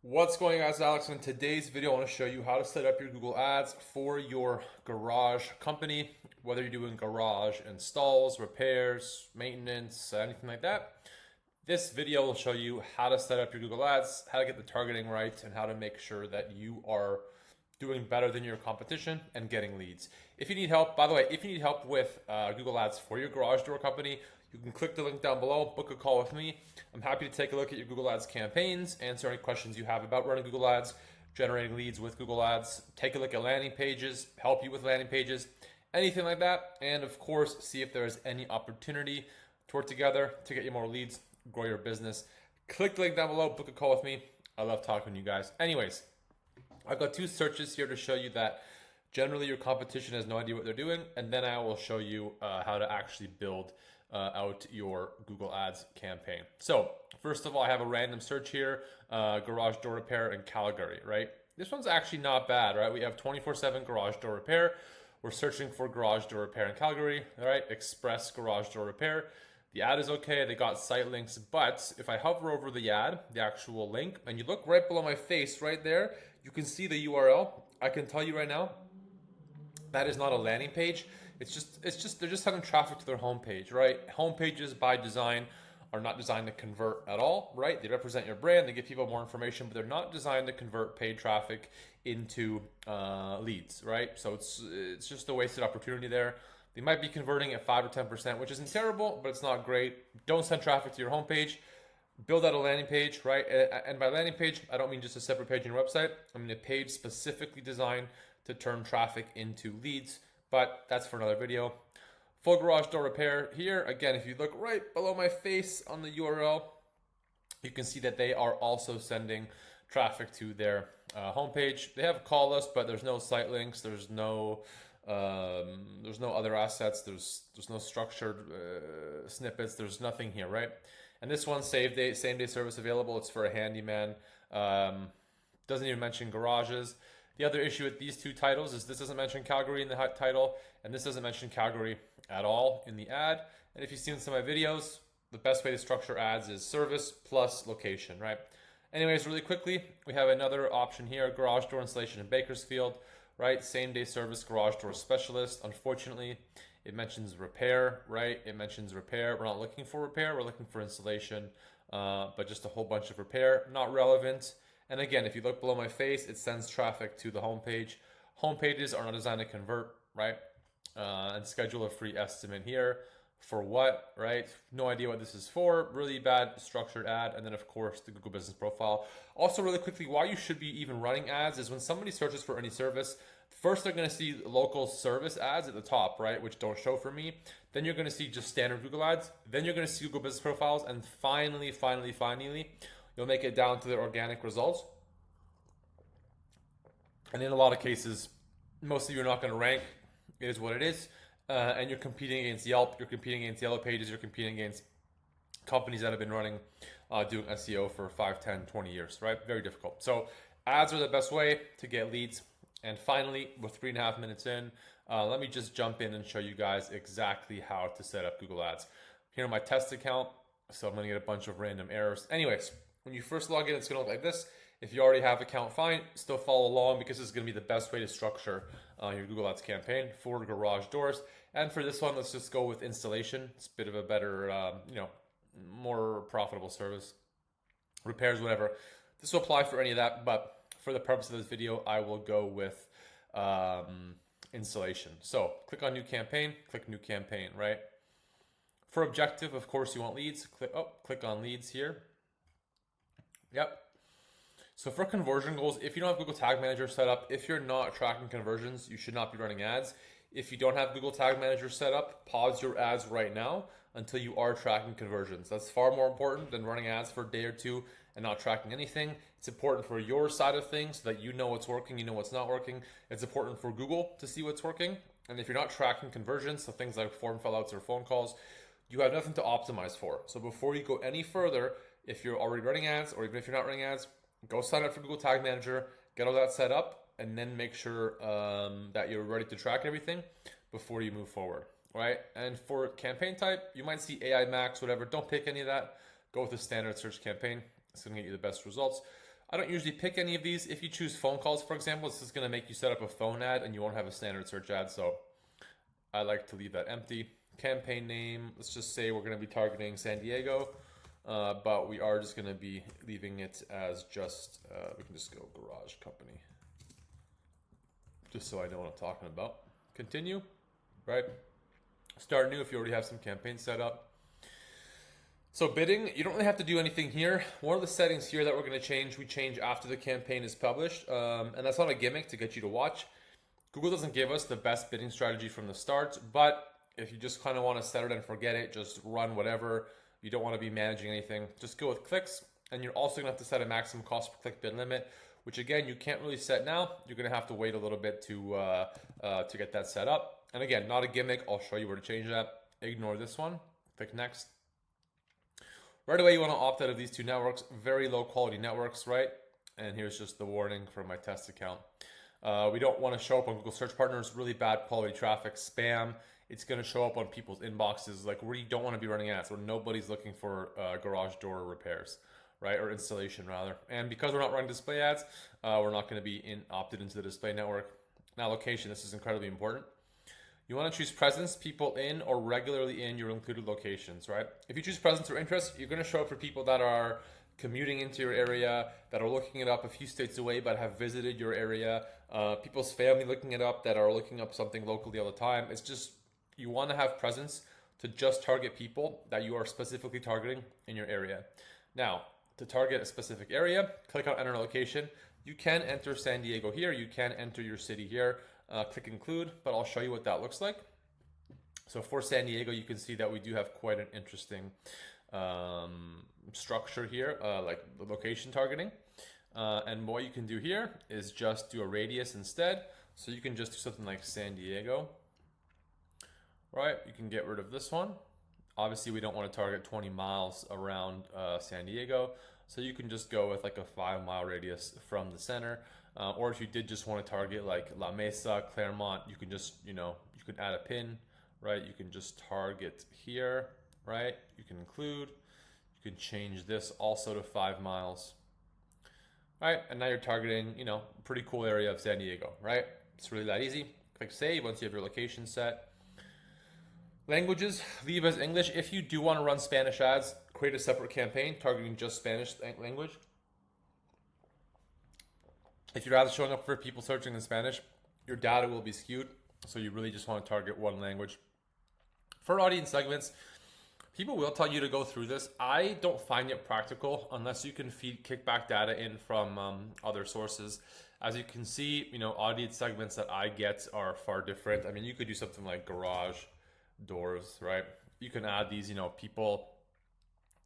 What's going on, guys? Alex. In today's video, I want to show you how to set up your Google Ads for your garage company, whether you're doing garage installs, repairs, maintenance, anything like that. This video will show you how to set up your Google Ads, how to get the targeting right, and how to make sure that you are doing better than your competition and getting leads. If you need help, by the way, if you need help with Google Ads for your garage door company, you can click the link down below, book a call with me. I'm happy to take a look at your Google Ads campaigns, answer any questions you have about running Google Ads, generating leads with Google Ads, take a look at landing pages, help you with landing pages, anything like that. And of course, see if there is any opportunity to work together to get you more leads, grow your business. Click the link down below, book a call with me. I love talking to you guys. Anyways, I've got two searches here to show you that generally your competition has no idea what they're doing, and then I will show you how to actually build out your Google Ads campaign. So first of all, I have a random search here, garage door repair in Calgary, right? This one's actually not bad, right? We have 24/7 garage door repair. We're searching for garage door repair in Calgary, all right? Express garage door repair. The ad is okay, they got site links, but if I hover over the ad, the actual link, and you look right below my face right there, you can see the URL. I can tell you right now, that is not a landing page. It's just they're just sending traffic to their homepage, right? Homepages by design are not designed to convert at all, right? They represent your brand, they give people more information, but they're not designed to convert paid traffic into leads, right? So it's just a wasted opportunity there. They might be converting at 5 or 10%, which isn't terrible, but it's not great. Don't send traffic to your homepage. Build out a landing page, right? And by landing page, I don't mean just a separate page on your website. I mean a page specifically designed to turn traffic into leads, but that's for another video. Full garage door repair here. Again, if you look right below my face on the URL, you can see that they are also sending traffic to their homepage. They have a call list, but there's no site links. There's no other assets. There's no structured snippets. There's nothing here, right? And this one, same day service available. It's for a handyman. Doesn't even mention garages. The other issue with these two titles is this doesn't mention Calgary in the title, and this doesn't mention Calgary at all in the ad. And if you've seen some of my videos, the best way to structure ads is service plus location, right? Anyways, really quickly, we have another option here, garage door installation in Bakersfield, right? Same day service garage door specialist. Unfortunately, it mentions repair, right? It mentions repair. We're not looking for repair, we're looking for installation, but just a whole bunch of repair, not relevant. And again, if you look below my face, it sends traffic to the homepage. Homepages are not designed to convert, right? And schedule a free estimate here. For what, right? No idea what this is for. Really bad structured ad. And then, of course, the Google Business Profile. Also, really quickly, why you should be even running ads is when somebody searches for any service, first they're going to see local service ads at the top, right? Which don't show for me. Then you're going to see just standard Google ads. Then you're going to see Google Business Profiles. And finally, you'll make it down to the organic results. And in a lot of cases, most of you are not going to rank. It is what it is. And you're competing against Yelp, you're competing against Yellow Pages, you're competing against companies that have been running, doing SEO for 5, 10, 20 years, right? Very difficult. So ads are the best way to get leads. And finally, we're 3.5 minutes in. Let me just jump in and show you guys exactly how to set up Google Ads. Here on my test account, so I'm going to get a bunch of random errors. Anyways, when you first log in, it's going to look like this. If you already have an account, fine. Still follow along because this is going to be the best way to structure your Google Ads campaign for garage doors. And for this one, let's just go with installation. It's a bit of a better, more profitable service. Repairs, whatever. This will apply for any of that, but for the purpose of this video, I will go with installation. So click on new campaign, click new campaign, right? For objective, of course, you want leads. Click on leads here. Yep. So for conversion goals, if you don't have Google Tag Manager set up, if you're not tracking conversions, you should not be running ads. If you don't have Google Tag Manager set up, pause your ads right now until you are tracking conversions. That's far more important than running ads for a day or two and not tracking anything. It's important for your side of things so that you know what's working, you know what's not working. It's important for Google to see what's working. And if you're not tracking conversions, so things like form fill-outs or phone calls, you have nothing to optimize for. So before you go any further, if you're already running ads or even if you're not running ads, go sign up for Google Tag Manager, get all that set up, and then make sure that you're ready to track everything before you move forward, right? And for campaign type, you might see AI Max, whatever. Don't pick any of that. Go with the standard search campaign. It's going to get you the best results. I don't usually pick any of these. If you choose phone calls, for example, this is going to make you set up a phone ad and you won't have a standard search ad. So I like to leave that empty. Campaign name, let's just say we're going to be targeting San Diego, but we are just going to be leaving it as just, we can just go garage company, just so I know what I'm talking about. Continue, right? Start new if you already have some campaigns set up. So bidding, you don't really have to do anything here. One of the settings here that we're going to change, we change after the campaign is published. And that's not a gimmick to get you to watch. Google doesn't give us the best bidding strategy from the start, but if you just kind of want to set it and forget it, just run whatever. You don't want to be managing anything. Just go with clicks. And you're also going to have to set a maximum cost per click bid limit, which again, you can't really set now. You're going to have to wait a little bit to get that set up. And again, not a gimmick. I'll show you where to change that. Ignore this one. Click next. Right away, you want to opt out of these two networks. Very low quality networks, right? And here's just the warning for my test account. We don't want to show up on Google Search Partners, really bad quality traffic, spam. It's going to show up on people's inboxes, like where you don't want to be running ads, where nobody's looking for garage door repairs, right? Or installation rather. And because we're not running display ads, we're not going to be opted into the display network. Now location, this is incredibly important. You want to choose presence, people in, or regularly in your included locations, right? If you choose presence or interest, you're going to show up for people that are commuting into your area, that are looking it up a few states away but have visited your area, people's family looking it up that are looking up something locally all the time. It's just, you want to have presence to just target people that you are specifically targeting in your area. Now, to target a specific area, click on enter location. You can enter San Diego here, you can enter your city here. Click include, but I'll show you what that looks like. So for San Diego, you can see that we do have quite an interesting structure here, like the location targeting. And what you can do here is just do a radius instead. So you can just do something like San Diego, right? You can get rid of this one. Obviously, we don't want to target 20 miles around San Diego. So you can just go with like a 5-mile radius from the center. Or if you did just want to target like La Mesa, Claremont, you can just, you can add a pin, right? You can just target here, right? You can include, you can change this also to 5 miles, right? And now you're targeting, a pretty cool area of San Diego, right? It's really that easy. Click save once you have your location set. Languages, leave as English. If you do want to run Spanish ads, create a separate campaign targeting just Spanish language. If your ads are showing up for people searching in Spanish, your data will be skewed. So you really just want to target one language. For audience segments, people will tell you to go through this. I don't find it practical unless you can feed kickback data in from other sources. As you can see, audience segments that I get are far different. I mean, you could do something like garage doors, right? You can add these, people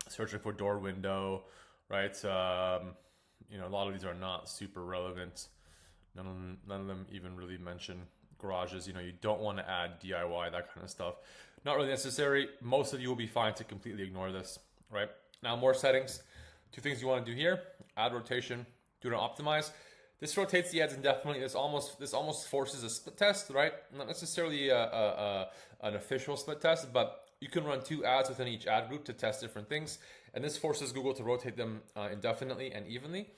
searching for door window, right? A lot of these are not super relevant. None of them even really mention garages. You don't want to add DIY, that kind of stuff. Not really necessary. Most of you will be fine to completely ignore this, right? Now, more settings. 2 things you want to do here. Ad rotation, do not optimize. This rotates the ads indefinitely. This almost forces a split test, right? Not necessarily an official split test, but you can run 2 ads within each ad group to test different things. And this forces Google to rotate them indefinitely and evenly.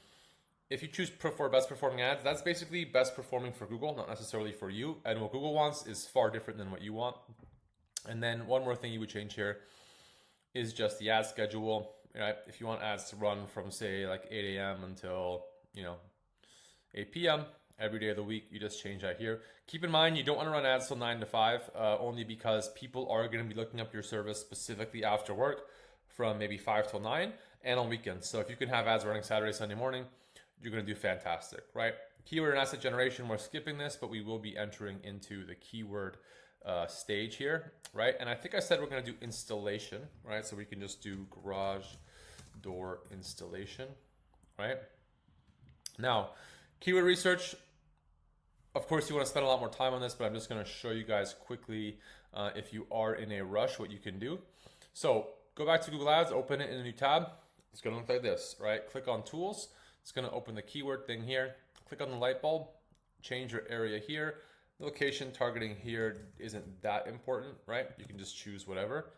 If you choose for best performing ads, that's basically best performing for Google, not necessarily for you. And what Google wants is far different than what you want. And then one more thing you would change here is just the ad schedule. Right? If you want ads to run from say like 8 a.m. until 8 p.m. every day of the week, you just change that here. Keep in mind, you don't want to run ads till 9 to 5, only because people are going to be looking up your service specifically after work from maybe 5 till 9 and on weekends. So if you can have ads running Saturday, Sunday morning, you're going to do fantastic, right? Keyword and asset generation, we're skipping this, but we will be entering into the keyword stage here, right? And I think I said we're going to do installation, right? So we can just do garage door installation, right? Now, keyword research, of course, you want to spend a lot more time on this, but I'm just going to show you guys quickly if you are in a rush, what you can do. So go back to Google Ads, open it in a new tab. It's going to look like this, right? Click on tools. It's going to open the keyword thing here. Click on the light bulb, change your area here. The location targeting here isn't that important, right? You can just choose whatever.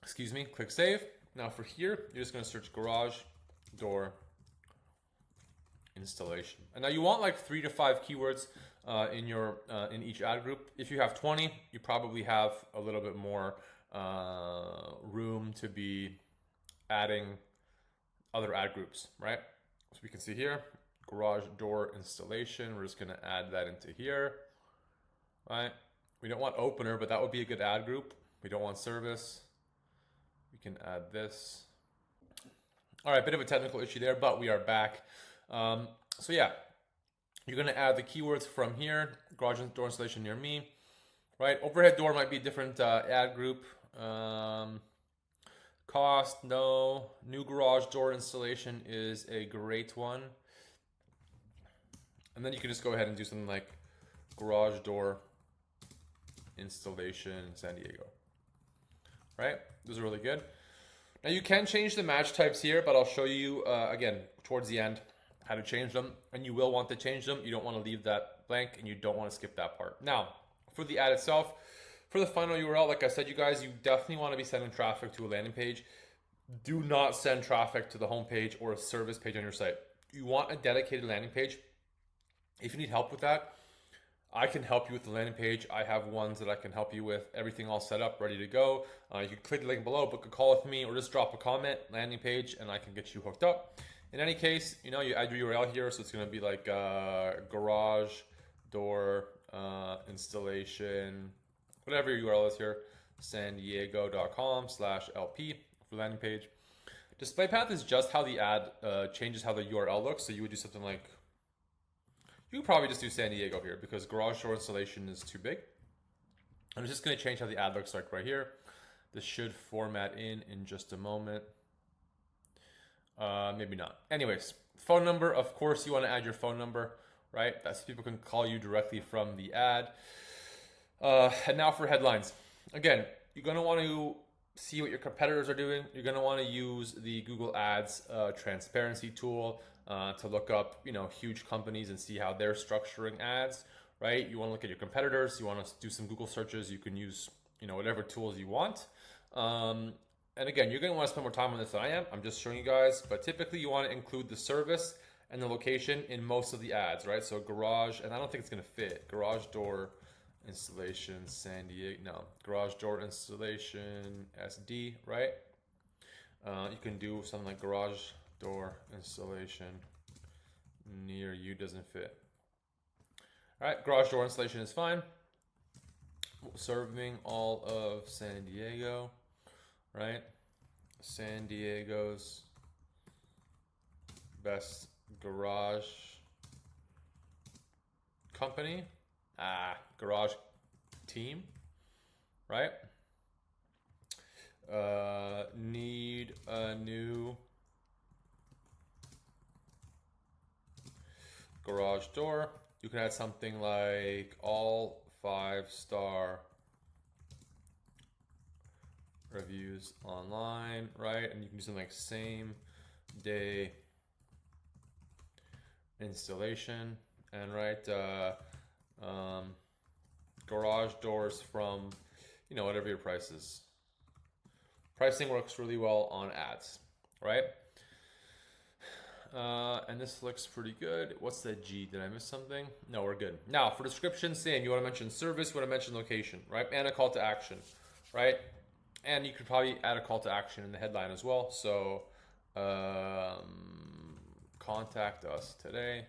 Excuse me, click save. Now for here, you're just going to search garage door installation. And now you want like 3 to 5 keywords in each ad group. If you have 20, you probably have a little bit more room to be adding other ad groups, right? So we can see here, garage door installation. We're just gonna add that into here, right? We don't want opener, but that would be a good ad group. We don't want service. We can add this. All right, bit of a technical issue there, but we are back. So yeah, you're gonna add the keywords from here, garage door installation near me, right? Overhead door might be a different ad group. Cost, no. New garage door installation is a great one. And then you can just go ahead and do something like garage door installation San Diego, right? Those are really good. Now you can change the match types here, but I'll show you again towards the end how to change them, and you will want to change them. You don't want to leave that blank, and you don't want to skip that part. Now, for the ad itself, for the final URL, like I said, you guys, you definitely want to be sending traffic to a landing page. Do not send traffic to the home page or a service page on your site. You want a dedicated landing page. If you need help with that, I can help you with the landing page. I have ones that I can help you with, everything all set up, ready to go. You can click the link below, book a call with me, or just drop a comment, landing page, and I can get you hooked up. In any case, you add your URL here, so it's going to be like garage door installation, whatever your URL is here, sandiego.com/LP for landing page. Display path is just how the ad changes how the URL looks. So you would do something like, you could probably just do San Diego here because garage door installation is too big. I'm just going to change how the ad looks like right here. This should format in just a moment. Maybe not. Anyways, phone number, of course you want to add your phone number, right? That's so people can call you directly from the ad. And now for headlines. Again, you're going to want to see what your competitors are doing. You're going to want to use the Google Ads transparency tool to look up, huge companies and see how they're structuring ads, right? You want to look at your competitors. You want to do some Google searches. You can use, whatever tools you want. And again, you're going to want to spend more time on this than I am. I'm just showing you guys, but typically you want to include the service and the location in most of the ads, right? So garage, and I don't think it's going to fit. Garage door installation, San Diego, no. Garage door installation, SD, right? You can do something like garage door installation near you, doesn't fit. All right, garage door installation is fine. Serving all of San Diego, right? San Diego's best garage company, garage team, right? Need a new garage door. You can add something like all 5-star reviews online, right? And you can do something like same day installation, and right, garage doors from, whatever your price is. Pricing works really well on ads, right? And this looks pretty good. What's that G? Did I miss something? No, we're good. Now for description, same. You want to mention service, you want to mention location, right? And a call to action, right? And you could probably add a call to action in the headline as well. So contact us today.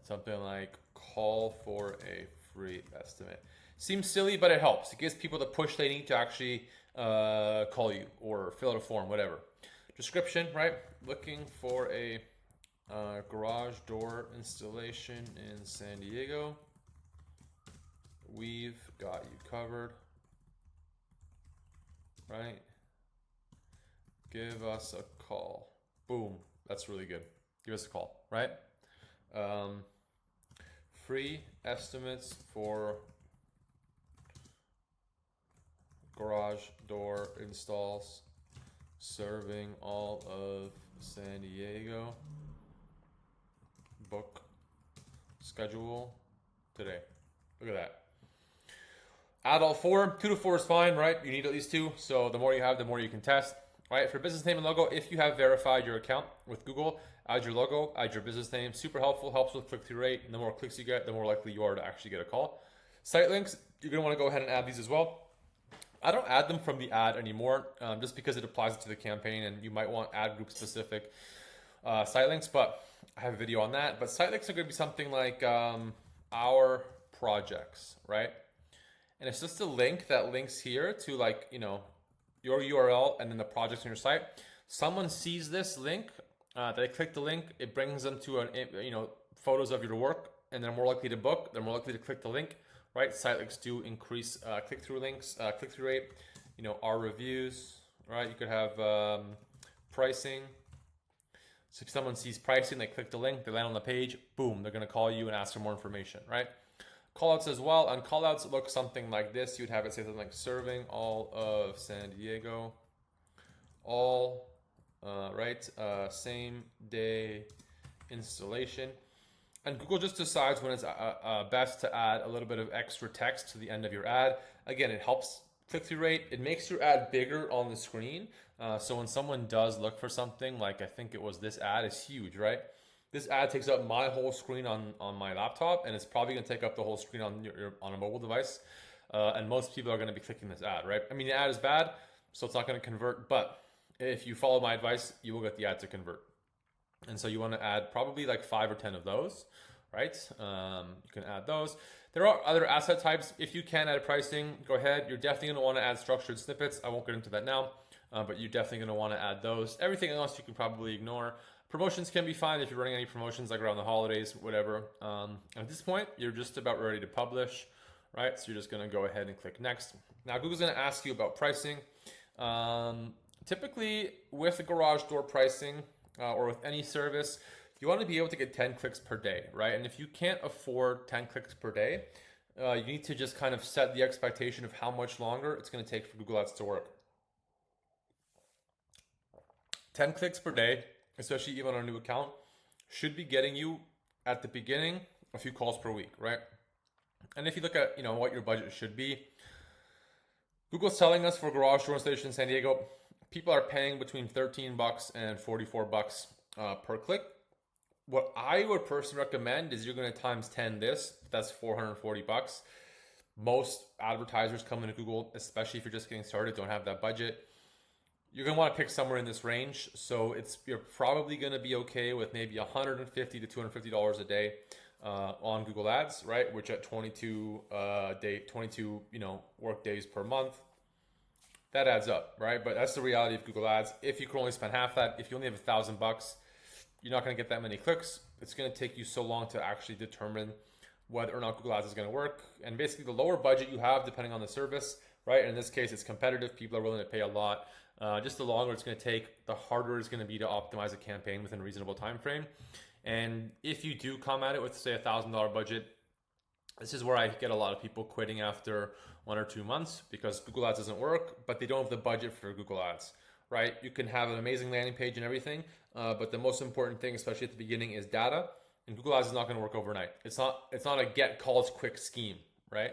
Something like call for a free estimate. Seems silly, but it helps. It gives people the push they need to actually call you or fill out a form, whatever. Description, right? Looking for a garage door installation in San Diego. We've got you covered, right? Give us a call. Boom. That's really good. Give us a call, right? Free estimates for garage door installs serving all of San Diego. Book schedule today. Look at that. Add all 4. 2 to 4 is fine, right? You need at least 2. So the more you have, the more you can test. right? For business name and logo, if you have verified your account with Google, add your logo, add your business name. Super helpful, helps with click-through rate. And the more clicks you get, the more likely you are to actually get a call. Site links, you're going to want to go ahead and add these as well. I don't add them from the ad anymore, just because it applies to the campaign, and you might want ad group specific site links, but I have a video on that. But site links are going to be something like our projects, right? And it's just a link that links here to, like, you know, your URL and then the projects on your site. Someone sees this link, they click the link, it brings them to photos of your work, and they're more likely to book. They're more likely to click the link, right? Site links do increase click-through rate. You know, our reviews, right? You could have pricing. So if someone sees pricing, they click the link, they land on the page, boom, they're going to call you and ask for more information, right? Callouts as well. On callouts, look something like this. You'd have it say something like serving all of San Diego, all, right? Same day installation. And Google just decides when it's best to add a little bit of extra text to the end of your ad. Again, it helps click-through rate. It makes your ad bigger on the screen. So when someone does look for something, like I think it was this ad, is huge, right? This ad takes up my whole screen on my laptop, and it's probably going to take up the whole screen on on a mobile device. And most people are going to be clicking this ad, right? I mean, the ad is bad, so it's not going to convert. But if you follow my advice, you will get the ad to convert. And so you want to add probably like 5 or 10 of those, right? You can add those. There are other asset types. If you can add pricing, go ahead. You're definitely going to want to add structured snippets. I won't get into that now, but you're definitely going to want to add those. Everything else you can probably ignore. Promotions can be fine if you're running any promotions like around the holidays, whatever. At this point, you're just about ready to publish, right? So you're just going to go ahead and click next. Now, Google's going to ask you about pricing. Typically, with the garage door pricing or with any service, you want to be able to get 10 clicks per day, right? And if you can't afford 10 clicks per day, you need to just kind of set the expectation of how much longer it's going to take for Google Ads to work. 10 clicks per day, especially even on a new account, should be getting you at the beginning a few calls per week, right? And if you look at what your budget should be, Google's telling us for garage door installation in San Diego, people are paying between $13 and $44 per click. What I would personally recommend is you're going to times 10 this. That's $440. Most advertisers coming to Google, especially if you're just getting started, don't have that budget. You're going to want to pick somewhere in this range. So you're probably going to be okay with maybe $150 to $250 a day on Google Ads, right? Which at 22 work days per month, that adds up, right? But that's the reality of Google Ads. If you can only spend half that, if you only have $1,000, you're not going to get that many clicks. It's going to take you so long to actually determine whether or not Google Ads is going to work. And basically, the lower budget you have, depending on the service, right? And in this case, it's competitive. People are willing to pay a lot. Just the longer it's going to take, the harder it's going to be to optimize a campaign within a reasonable time frame. And if you do come at it with, say, $1,000 budget, this is where I get a lot of people quitting after 1 or 2 months because Google Ads doesn't work, but they don't have the budget for Google Ads, right? You can have an amazing landing page and everything, but the most important thing, especially at the beginning, is data. And Google Ads is not going to work overnight. It's not a get calls quick scheme, right?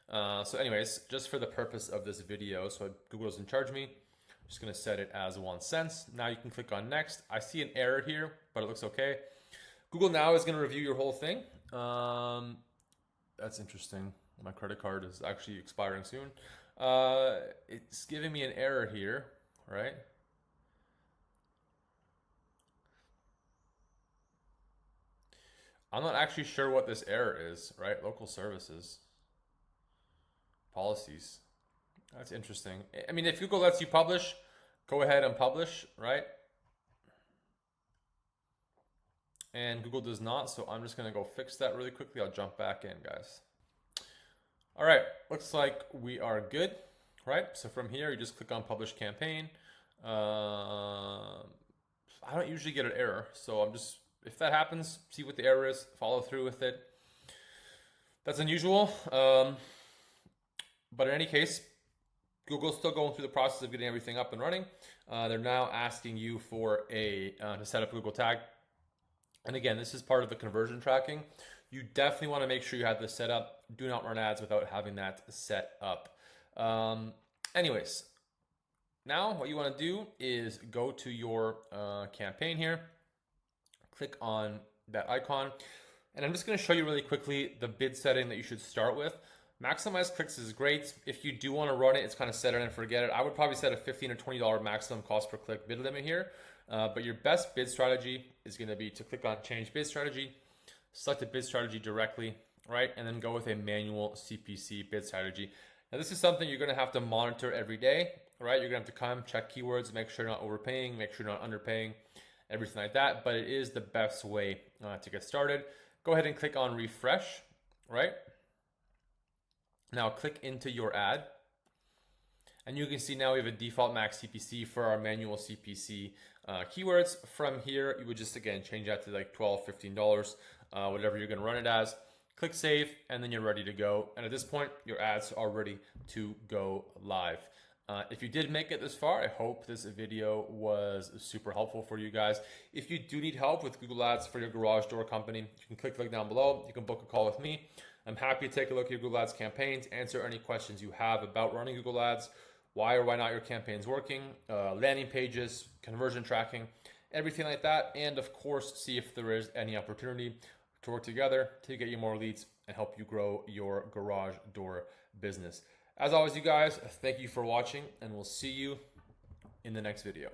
So anyways, just for the purpose of this video, so Google doesn't charge me, I'm just going to set it as 1 cent. Now you can click on next. I see an error here, but it looks okay. Google now is going to review your whole thing. That's interesting. My credit card is actually expiring soon. It's giving me an error here, right? I'm not actually sure what this error is, right? Local services, policies. That's interesting. I mean, if Google lets you publish, go ahead and publish, right? And Google does not, so I'm just going to go fix that really quickly. I'll jump back in, guys. All right, looks like we are good, right? So from here, you just click on Publish Campaign. I don't usually get an error, so I'm just, if that happens, see what the error is, follow through with it. That's unusual, but in any case, Google's still going through the process of getting everything up and running. They're now asking you for to set up a Google tag. And again, this is part of the conversion tracking. You definitely want to make sure you have this set up. Do not run ads without having that set up. Anyways, Now what you want to do is go to your campaign here, click on that icon, and I'm just going to show you really quickly the bid setting that you should start with. Maximize clicks is great. If you do want to run it, it's kind of set it and forget it. I would probably set a $15 or $20 maximum cost per click bid limit here. But your best bid strategy is going to be to click on change bid strategy, select the bid strategy directly, right? And then go with a manual CPC bid strategy. Now this is something you're going to have to monitor every day, right? You're going to have to come check keywords, make sure you're not overpaying, make sure you're not underpaying, everything like that. But it is the best way to get started. Go ahead and click on refresh, right? Now click into your ad. And you can see now we have a default max CPC for our manual CPC keywords. From here, you would just, again, change that to like $12, $15, whatever you're gonna run it as. Click save, and then you're ready to go. And at this point, your ads are ready to go live. If you did make it this far, I hope this video was super helpful for you guys. If you do need help with Google Ads for your garage door company, you can click the link down below. You can book a call with me. I'm happy to take a look at your Google Ads campaigns, answer any questions you have about running Google Ads, why or why not your campaign's working, landing pages, conversion tracking, everything like that. And of course, see if there is any opportunity to work together to get you more leads and help you grow your garage door business. As always, you guys, thank you for watching, and we'll see you in the next video.